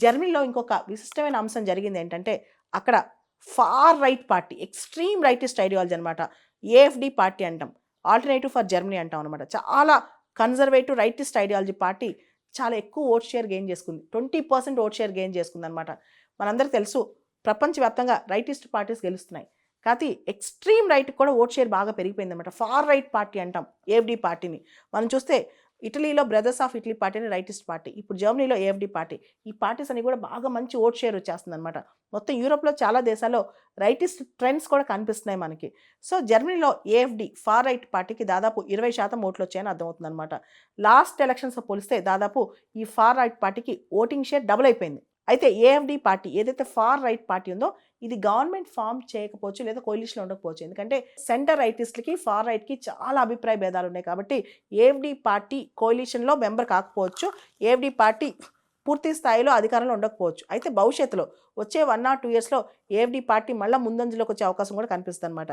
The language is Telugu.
జర్మనీలో ఇంకొక విశిష్టమైన అంశం జరిగింది ఏంటంటే అక్కడ far right party, extreme rightist ideology అనమాట, ఏఎఫ్డి పార్టీ అంటాం, ఆల్టర్నేటివ్ ఫర్ జర్మనీ అంటాం అనమాట. చాలా కన్జర్వేటివ్ రైటిస్ట్ ఐడియాలజీ పార్టీ చాలా ఎక్కువ ఓట్ షేర్ గెయిన్ చేసుకుంది, 20% ఓట్ షేర్ గెయిన్ చేసుకుంది అనమాట. మనందరికీ తెలుసు ప్రపంచవ్యాప్తంగా రైటిస్ట్ పార్టీస్ గెలుస్తున్నాయి, కాకపోతే ఎక్స్ట్రీమ్ రైట్ కూడా ఓట్ షేర్ బాగా పెరిగిపోయింది అనమాట. ఫార్ రైట్ పార్టీ అంటాం ఏఎఫ్డి పార్టీని. మనం చూస్తే ఇటలీలో బ్రదర్స్ ఆఫ్ ఇటలీ పార్టీని రైటిస్ట్ పార్టీ, ఇప్పుడు జర్మనీలో ఏఎఫ్డి పార్టీ. ఈ పార్టీస్ అని కూడా బాగా మంచి ఓట్ షేర్ వచ్చేస్తుంది అనమాట. మొత్తం యూరోప్లో చాలా దేశాల్లో రైటిస్ట్ ట్రెండ్స్ కూడా కనిపిస్తున్నాయి మనకి. సో జర్మనీలో ఏఎఫ్డి ఫార్ రైట్ పార్టీకి దాదాపు 20% ఓట్లు వచ్చాయని అర్థమవుతుంది అనమాట. లాస్ట్ ఎలక్షన్స్తో పోలిస్తే దాదాపు ఈ ఫార్ రైట్ పార్టీకి ఓటింగ్ షేర్ డబుల్ అయిపోయింది. అయితే ఏఎఫ్డి పార్టీ ఏదైతే ఫార్ రైట్ పార్టీ ఉందో ఇది గవర్నమెంట్ ఫామ్ చేయకపోవచ్చు లేదా కోalitionలో ఉండకపోవచ్చు, ఎందుకంటే సెంటర్ రైటిస్ట్కి ఫార్ రైట్కి చాలా అభిప్రాయ భేదాలు ఉన్నాయి కాబట్టి ఏఎఫ్డి పార్టీ కోalitionలో మెంబర్ కాకపోవచ్చు, ఏఎఫ్డి పార్టీ పూర్తి స్థాయిలో అధికారంలో ఉండకపోవచ్చు. అయితే భవిష్యత్తులో వచ్చే 1 or 2 yearsలో ఏఎఫ్డి పార్టీ మళ్ళీ ముందంజలోకి వచ్చే అవకాశం కూడా కనిపిస్తుంది అనమాట.